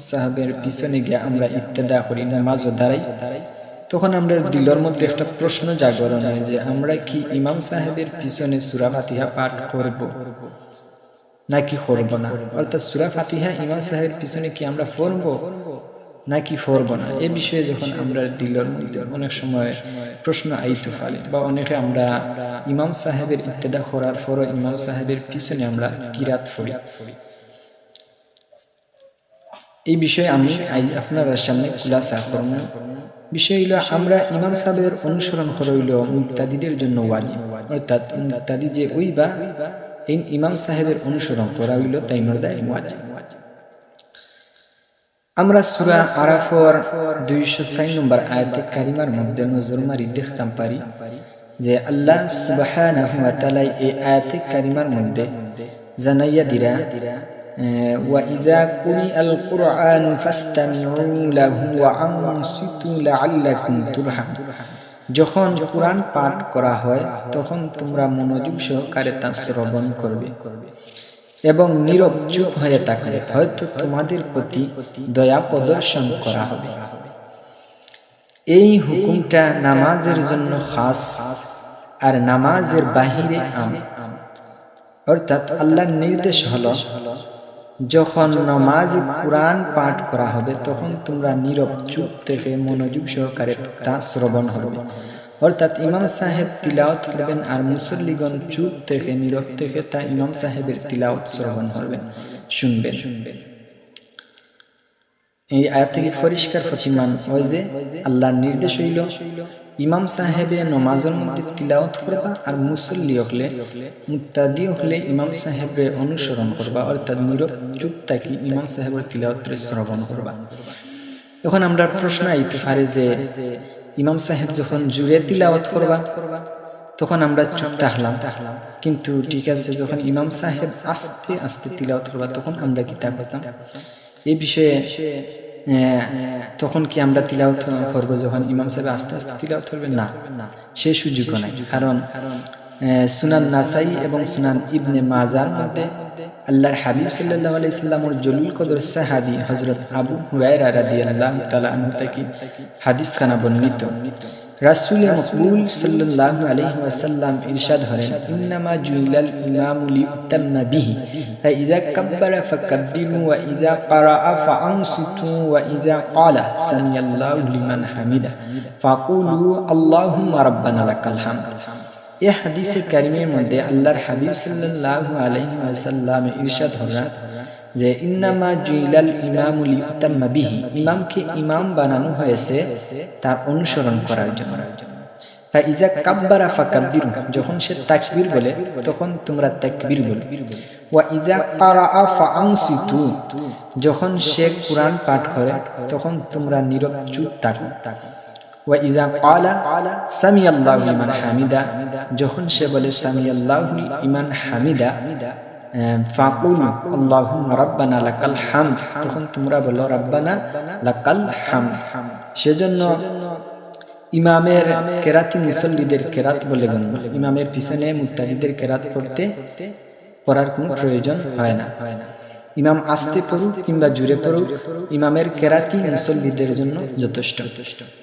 সাহাবের পিছনে গিয়ে আমরা ইত্তেদা করি, নামাজও দাঁড়াই, তখন আমরা দিলের মধ্যে একটা প্রশ্ন জাগরণ হয় যে আমরা কি ইমাম সাহেবের পিছনে সূরা ফাতিহা পাঠ করব নাকি করব না। অর্থাৎ সূরা ফাতিহা ইমাম সাহেবের পিছনে কি আমরা পড়ব নাকি পড়ব না, এ বিষয়ে যখন আমরা দিলের মধ্যে অনেক সময় প্রশ্ন আইতে পারে, বা অনেকে আমরা ইমাম সাহেবের ইত্তেদা করার পরও ইমাম সাহেবের পিছনে আমরা কিরাত পড়ি, এই বিষয়ে আমি আপনাদের সামনে খুলাসা করব। বিষয় হইল আমরা ইমাম সাহেবের অনুসরণ করা হইল মুক্তাদিদের জন্য ওয়াজিব, অর্থাৎ মুক্তাদি যে ওইবা এই ইমাম সাহেবের অনুসরণ করা হইল তাই নরদায় ওয়াজিব। আমরা সূরা আরাফের 206 নম্বর আয়াতে কারিমার মধ্যে নজর মারি দেখতাম পারি যে আল্লাহ সুবহানাহু ওয়া তাআলা এই আয়াতে কারিমার মধ্যে জানাইয়া দিরা وَإِذَا قُرِئَ الْقُرْآنُ فَاسْتَمِعُوا لَهُ وَأَنصِتُوا لَعَلَّكُمْ تُرْحَمُونَ। যখন কোরআন পাঠ করা হয় তখন তোমরা মনোযোগ সহকারে তা শ্রবণ করবে এবং নীরব চুপ হয়ে থাকবে, হয়তো তোমাদের প্রতি দয়া প্রদর্শন করা হবে। এই হুকুমটা নামাজের জন্য খাস আর নামাজের বাহিরে আম, অর্থাৎ আল্লাহর নির্দেশ হলো যখন নামাজে কোরআন পাঠ করা হবে তখন তোমরা নীরব চুপ থেকে মনোযোগ সহকারে তা শ্রবণ হবে, অর্থাৎ ইমাম সাহেব তিলাওয়াত করবেন আর মুসল্লিগণ চুপ থেকে নীরব থেকে তা ইমাম সাহেবের তিলাওয়াত শ্রবণ করবেন, শুনবেন। এই আয়াত থেকে পরিষ্কার প্রতিমান হয় যে আল্লাহর নির্দেশ হইল ইমাম সাহেবে নমাজের মধ্যে তিলাওয়াত করবা আর মুসল্লি হলে মুক্তাদি হলে ইমাম সাহেবের অনুসরণ করবা, অর্থাৎ নীরব চুপ থাকি ইমাম সাহেবের তিলাওয়াতের শ্রবণ করবা। এখন আমরা প্রশ্ন আইতে পারে যে ইমাম সাহেব যখন জুড়ে তিলাওয়াত করবা তখন আমরা চুপ থাকলাম, কিন্তু ঠিক আছে যখন ইমাম সাহেব আস্তে আস্তে তিলাওয়াত করবা তখন আমরা কি তা করতাম, এই বিষয়ে তখন কি আমরা তিলাওয়াত করব যখন ইমাম সাহেব আস্তে আস্তে তিলাওয়াত করবেন? না, সে সুযোগ নাই। কারণ সুনান নাসাই এবং সুনান ইবনে মাজার মধ্যে আল্লাহর হাবিব সাল্লাল্লাহু আলাইহি সাল্লামের জলিল কদর সাহাবী হযরত আবু হুরায়রা রাদিয়াল্লাহু তাআলা আনহু থেকে হাদিস খানা বর্ণিত, রাসূল মকবুল সাল্লাল্লাহু আলাইহি ওয়াসাল্লাম ইরশাদ করেন, ইন্নামা জুইলাল ইমামু লিউতাম্মা বিহি ফাইযা কাব্বারা ফাকাব্বিরু ওয়া ইযা ক্বারাআ ফাআনসিতু ওয়া ইযা ক্বালা সামিআল্লাহু লিমান হামিদা ফাকুলু আল্লাহুম্মা রাব্বানা লাকাল হামদ। এই হাদিসে কারিমের মধ্যে আল্লাহর হাবিব সাল্লাল্লাহু আলাইহি ওয়াসাল্লাম ইরশাদ করেন যে ইন্নামা জুইলাল ইমামু লিউতাম্মা বিহি, ইমামকে ইমাম বানানো হয়েছে তার অনুসরণ করার জন্য। ফাইযা কাব্বারা ফাকাব্বিরু, যখন সে তাকবীর বলে তখন তোমরা তাকবীর বলো। ওয়া ইযা ক্বারাআ ফাআনসিতু, যখন সে কুরআন পাঠ করে তখন তোমরা নীরব চুপ থাকো। ওয়া ইযা ক্বালা সামিআল্লাহু লিমান হামিদা, যখন সে বলে সামিআল্লাহু লিমান হামিদা ফাকুলু আল্লাহুম্মা রাব্বানা লাকাল হামদ, তখন তোমরা বলো রাব্বানা লাকাল হামদ। সেজন্য ইমামের কেরাতি মুসল্লিদের কেরাত বলে গণ্য, ইমামের পিছনে মুক্তাদিদের কেরাত পড়ার কোনো প্রয়োজন হয় না। ইমাম আস্তে পড়ুক কিংবা জুড়ে পড়ুক, ইমামের কেরাতি মুসল্লিদের জন্য যথেষ্ট।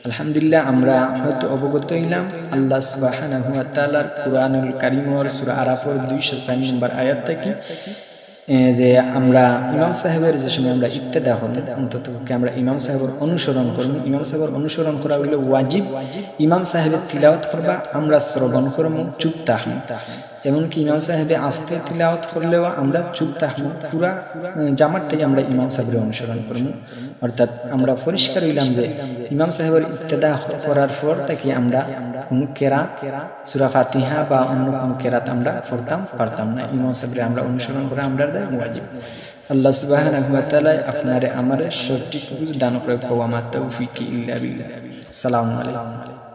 আলহামদুলিল্লাহ, আমরা হয়তো অবগত হইলাম আল্লাহ সুবহানাহু ওয়া তাআলার কুরআনুল কারীমের সূরা আরাফের 206 নম্বর আয়াত থেকে যে আমরা ইমাম সাহেবের যে সময় আমরা ইত্তেদা হব অন্তত আমরা ইমাম সাহেবের অনুসরণ করব। ইমাম সাহেবের অনুসরণ করা হইল ওয়াজিব। ইমাম সাহেবের তিলাওয়াত করবা, আমরা শ্রবণ করব, চুপ থাকব। এমনকি ইমাম সাহেবে আস্তে তিলাওয়াত করলেও আমরা চুপ থাকব, পুরা জামাতটাই আমরা ইমাম সাহেবের অনুসরণ করব। অর্থাৎ আমরা পরিষ্কার হইলাম যে ইমাম সাহেবের ইত্তেদা করার পর থেকে আমরা কোনো কেরাত সূরা ফাতিহা বা অন্য কোনো কেরাত আমরা পড়তাম পারতাম না। ইমাম সাহেবের আমরা অনুসরণ করা আমরা ওয়াজিব। আল্লাহ সুবহানাহু ওয়া তাআলা আপনারে আমারে সঠিক বুঝ দান করে। ওয়া মা তাওফীকি ইল্লা বিল্লাহ। আসসালামু আলাইকুম।